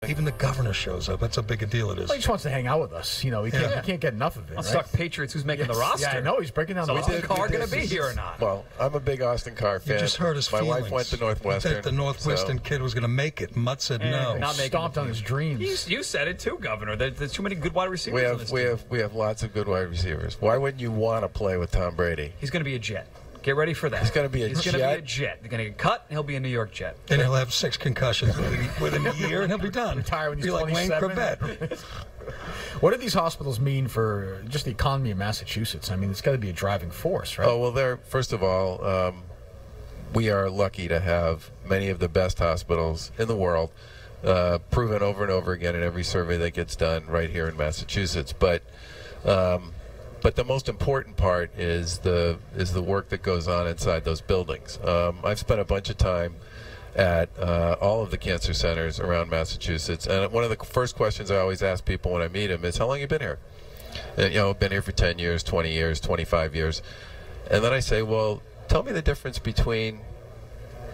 Even the governor shows up. That's how big a deal it is. Well, he just wants to hang out with us. You know, he can't get enough of it. Let's right? talk Patriots. Who's making the roster? Yeah, I know. He's breaking down the roster. Is Austin Carr going to be here or not? Well, I'm a big Austin Carr fan. You just hurt his My feelings. wife went to Northwestern. That the Northwestern kid was going to make it. Mutt said no. Not stomped on his dreams. You said it too, Governor. There's too many good wide receivers on this team. We have lots of good wide receivers. Why wouldn't you want to play with Tom Brady? He's going to be a Jet. Get ready for that. He's going to be a Jet? He's going to be a Jet. They're going to get cut, and he'll be a New York Jet. And he'll have 6 concussions within a year, and he'll be done. Retire when he's be like Wayne 27. Corbett. What do these hospitals mean for just the economy of Massachusetts? I mean, it's got to be a driving force, right? Oh, well, first of all, we are lucky to have many of the best hospitals in the world, proven over and over again in every survey that gets done right here in Massachusetts. But the most important part is the work that goes on inside those buildings. I've spent a bunch of time at all of the cancer centers around Massachusetts, and one of the first questions I always ask people when I meet them is, how long have you been here? And, I've been here for 10 years, 20 years, 25 years. And then I say, well, tell me the difference between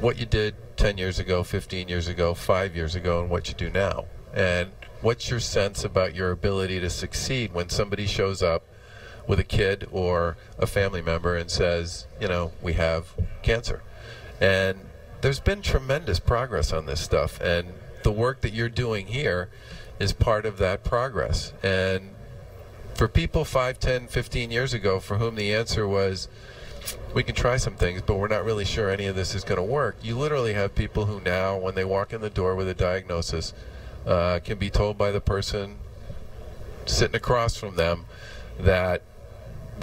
what you did 10 years ago, 15 years ago, 5 years ago, and what you do now. And what's your sense about your ability to succeed when somebody shows up with a kid or a family member and says, we have cancer? And there's been tremendous progress on this stuff, and the work that you're doing here is part of that progress. And for people 5, 10, 15 years ago for whom the answer was, we can try some things, but we're not really sure any of this is going to work, you literally have people who now, when they walk in the door with a diagnosis, can be told by the person sitting across from them that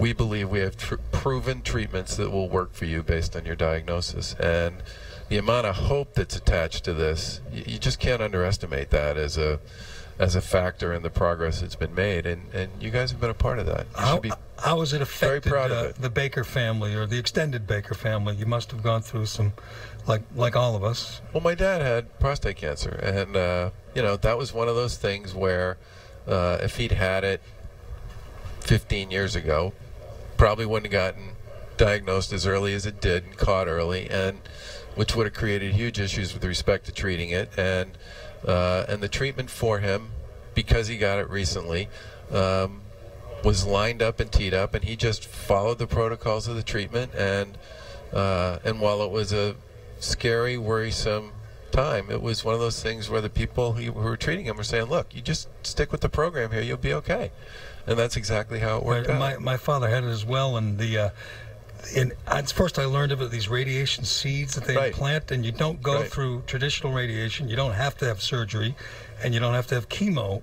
we believe we have proven treatments that will work for you based on your diagnosis. And the amount of hope that's attached to this, you just can't underestimate that as a factor in the progress that's been made, and you guys have been a part of that. How has it affected very proud of it. The Baker family or the extended Baker family? You must have gone through some, like all of us. Well, my dad had prostate cancer, and that was one of those things where if he'd had it 15 years ago, probably wouldn't have gotten diagnosed as early as it did and caught early, and which would have created huge issues with respect to treating it. And the treatment for him, because he got it recently, was lined up and teed up, and he just followed the protocols of the treatment. And while it was a scary, worrisome time, it was one of those things where the people who were treating him were saying, look, you just stick with the program here, you'll be okay. And that's exactly how it worked out. My father had it as well, and first I learned about these radiation seeds that they implant, and you don't go through traditional radiation. You don't have to have surgery, and you don't have to have chemo.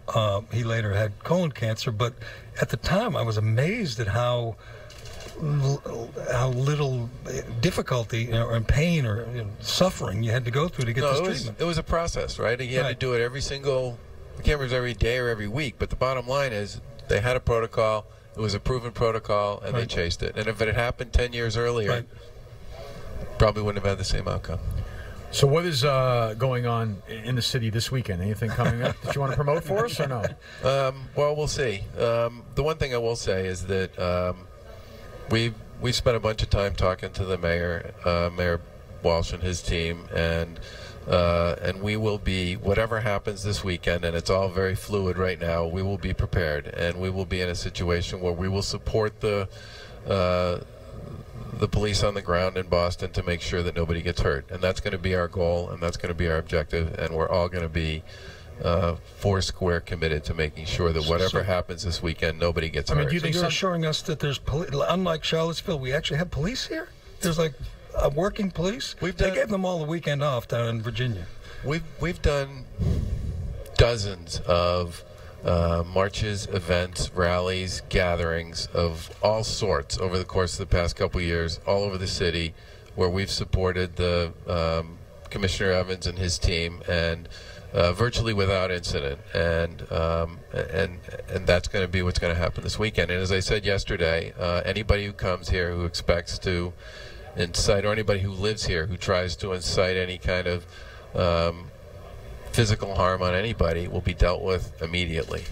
He later had colon cancer, but at the time I was amazed at how little difficulty or pain or suffering you had to go through to get this treatment. It was a process, right? And you had to do it every single, I can't remember every day or every week, but the bottom line is they had a protocol. It was a proven protocol, and they chased it. And if it had happened 10 years earlier, probably wouldn't have had the same outcome. So what is going on in the city this weekend? Anything coming up that you want to promote for us or no? Well, we'll see. The one thing I will say is that we've spent a bunch of time talking to the mayor, Mayor Walsh and his team, and we will be, whatever happens this weekend, and it's all very fluid right now, we will be prepared, and we will be in a situation where we will support the police on the ground in Boston to make sure that nobody gets hurt. And that's going to be our goal, and that's going to be our objective, and we're all going to be foursquare committed to making sure that whatever happes this weekend, nobody gets hurt. Do you think you're assuring us that there's unlike Charlottesville, we actually have police here? There's like a working police? They gave them all the weekend off down in Virginia. We've done dozens of marches, events, rallies, gatherings of all sorts over the course of the past couple of years, all over the city, where we've supported the Commissioner Evans and his team, and virtually without incident. And that's going to be what's going to happen this weekend. And as I said yesterday, anybody who comes here who expects to incite, or anybody who lives here who tries to incite any kind of physical harm on anybody will be dealt with immediately.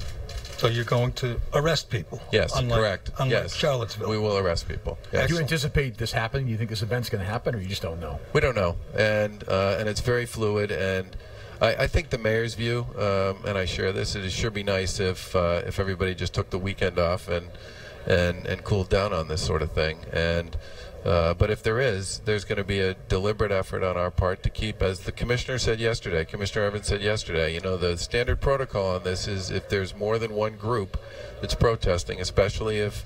So you're going to arrest people? Yes, correct. Unlike Charlottesville. We will arrest people. Yes. Do you anticipate this happening? Do you think this event's going to happen, or you just don't know? We don't know, and it's very fluid. And I think the mayor's view, and I share this, it'd sure be nice if everybody just took the weekend off and cooled down on this sort of thing. And but if there's going to be a deliberate effort on our part to keep, as the commissioner said yesterday, Commissioner Evans said yesterday, the standard protocol on this is if there's more than one group that's protesting, especially if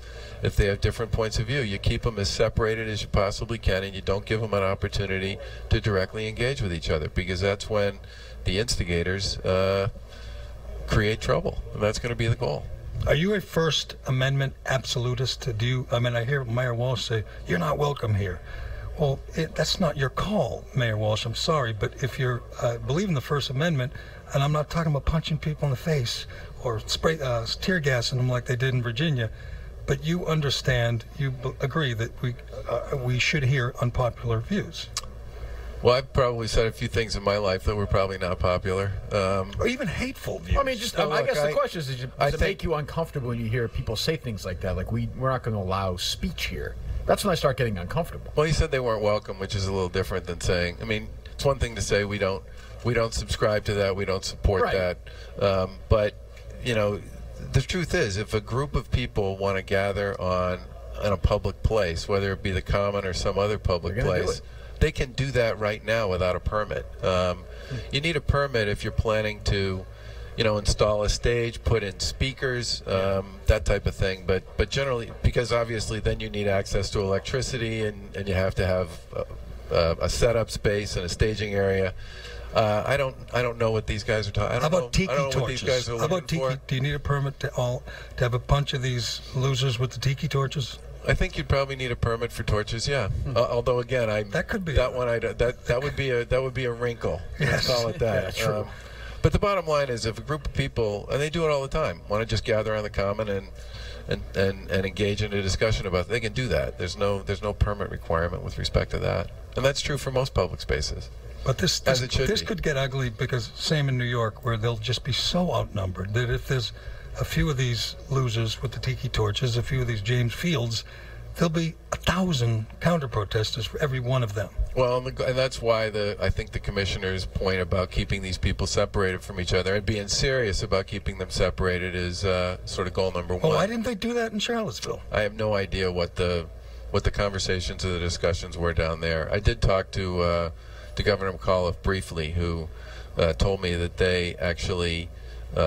they have different points of view, you keep them as separated as you possibly can, and you don't give them an opportunity to directly engage with each other, because that's when the instigators create trouble, and that's going to be the goal. Are you a First Amendment absolutist? I hear Mayor Walsh say, you're not welcome here. Well, that's not your call, Mayor Walsh. I'm sorry, but if you believe in the First Amendment, and I'm not talking about punching people in the face or tear gassing them like they did in Virginia, but you understand, you agree that we should hear unpopular views. Well, I've probably said a few things in my life that were probably not popular. Or even hateful views. I mean, I guess the question is, does it make you uncomfortable when you hear people say things like that? Like, we're not going to allow speech here. That's when I start getting uncomfortable. Well, he said they weren't welcome, which is a little different than saying, I mean, it's one thing to say we don't subscribe to that, we don't support that. But, the truth is, if a group of people want to gather in a public place, whether it be the Common or some other public place, they can do that right now without a permit. You need a permit if you're planning to, install a stage, put in speakers, that type of thing. But generally, because obviously then you need access to electricity, and you have to have a setup space and a staging area. I don't know what these guys are talking. How about tiki torches? How about tiki? Do you need a permit to have a bunch of these losers with the tiki torches? I think you'd probably need a permit for torches, yeah. Although again, that could be that would be a wrinkle. Let's call it that. Yeah, true. But the bottom line is, if a group of people, and they do it all the time, want to just gather on the Common and engage in a discussion about it, they can do that. There's no permit requirement with respect to that, and that's true for most public spaces. But this could get ugly, because same in New York, where they'll just be so outnumbered that if there's a few of these losers with the tiki torches, a few of these James Fields, there'll be 1,000 counter-protesters for every one of them. Well, and that's why I think the commissioner's point about keeping these people separated from each other and being serious about keeping them separated is sort of goal number one. Well, why didn't they do that in Charlottesville? I have no idea what the conversations or the discussions were down there. I did talk to Governor McAuliffe briefly, who told me that they actually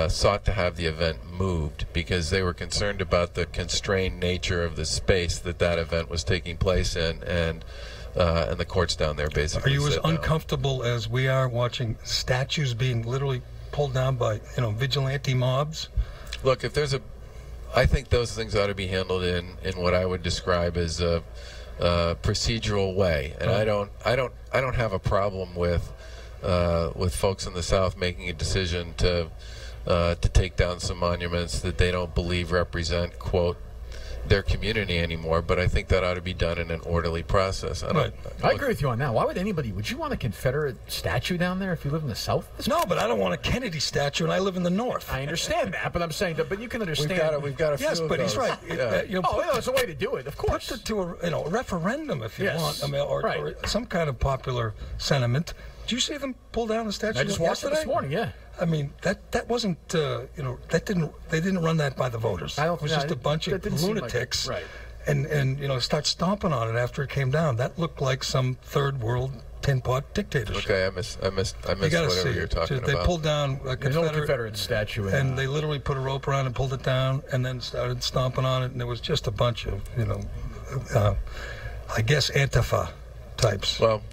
sought to have the event moved because they were concerned about the constrained nature of the space that event was taking place in, and the courts down there basically. Are you as uncomfortable as we are watching statues being literally pulled down by vigilante mobs? Look, I think those things ought to be handled in what I would describe as a procedural way, and I don't have a problem with folks in the South making a decision to take down some monuments that they don't believe represent, quote, their community anymore, but I think that ought to be done in an orderly process. I agree with you on that. Why would you want a Confederate statue down there if you live in the South? No, but I don't want a Kennedy statue, and I live in the North. I understand that, but I'm saying that, but you can understand. We've got a few yes, but he's right. It's a way to do it, of course. Put it to a referendum if you want, or some kind of popular sentiment. Did you see them pull down the statue? I just watched it this morning. Yeah. I mean, that wasn't, they didn't run that by the voters. It was just a bunch of lunatics, and start stomping on it after it came down. That looked like some third world tin pot dictatorship. Okay, I missed whatever you're talking about. They pulled down a Confederate statue, and they literally put a rope around and pulled it down, and then started stomping on it, and it was just a bunch of, I guess Antifa types. Well,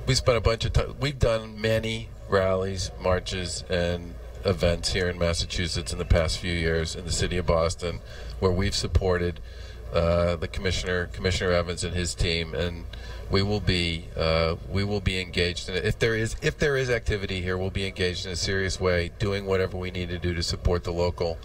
we spent a bunch of time. We've done many rallies, marches, and events here in Massachusetts in the past few years in the city of Boston, where we've supported the Commissioner Evans and his team, and we will be engaged in it. If there is activity here, we'll be engaged in a serious way, doing whatever we need to do to support the local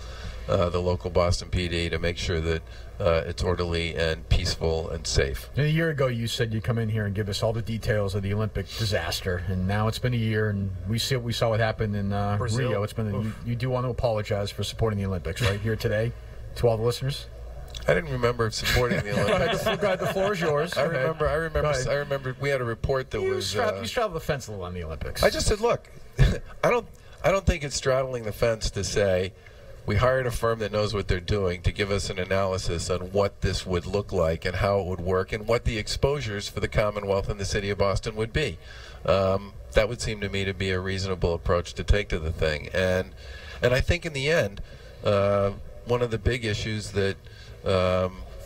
Boston PD to make sure that it's orderly and peaceful and safe. And a year ago, you said you'd come in here and give us all the details of the Olympic disaster, and now it's been a year, and we saw what happened in Rio. It's been you do want to apologize for supporting the Olympics, right, here today, to all the listeners? I didn't remember supporting the Olympics. The floor is yours. I remember. We had a report that you straddled the fence a little on the Olympics. I just said, look, I don't think it's straddling the fence to say we hired a firm that knows what they're doing to give us an analysis on what this would look like and how it would work and what the exposures for the Commonwealth and the city of Boston would be. That would seem to me to be a reasonable approach to take to the thing. And I think in the end, one of the big issues that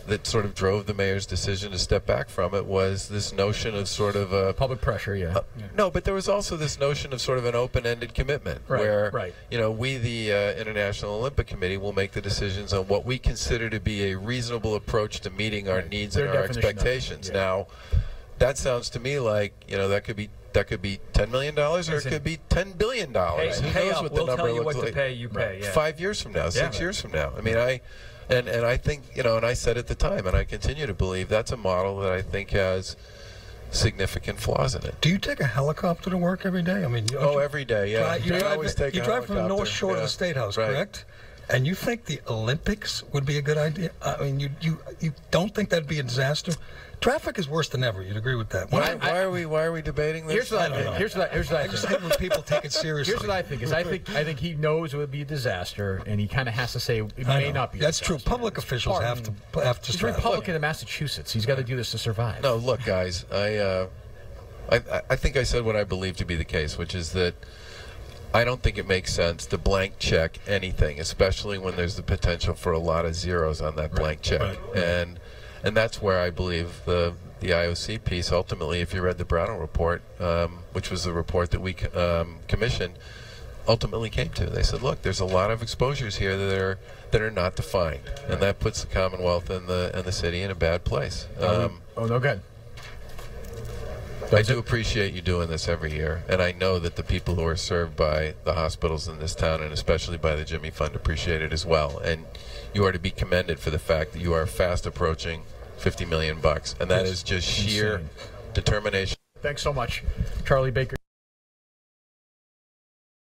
that sort of drove the mayor's decision to step back from it was this notion of sort of a public pressure. No, but there was also this notion of sort of an open-ended commitment, where we, the International Olympic Committee, will make the decisions on what we consider to be a reasonable approach to meeting our needs and our expectations. Now, that sounds to me like that could be $10 million, or it could be $10 billion. Who knows what the number looks like? To pay, you pay. 5 years from now, 6 years from now. I mean, And I think, and I said at the time, and I continue to believe, that's a model that I think has significant flaws in it. Do you take a helicopter to work every day? I mean, every day, yeah. You drive from the North Shore to the State House, correct? And you think the Olympics would be a good idea? I mean, you don't think that'd be a disaster? Traffic is worse than ever. You'd agree with that? Why are we debating this? Here's what I think. Here's what I just hate when people take it seriously. Here's what I think. I think he knows it would be a disaster, and he kind of has to say it may not be. That's true. Public officials have to. He's a Republican in Massachusetts. He's got to do this to survive. No, look, guys. I think I said what I believe to be the case, which is that I don't think it makes sense to blank check anything, especially when there's the potential for a lot of zeros on that blank check. And that's where I believe the IOC piece, ultimately, if you read the Brownell report, which was the report that we commissioned, ultimately came to. They said, look, there's a lot of exposures here that are not defined, and that puts the Commonwealth and the city in a bad place. No good. I do appreciate you doing this every year, and I know that the people who are served by the hospitals in this town, and especially by the Jimmy Fund, appreciate it as well. And you are to be commended for the fact that you are fast approaching $50 million, and that is just sheer determination. Thanks so much, Charlie Baker.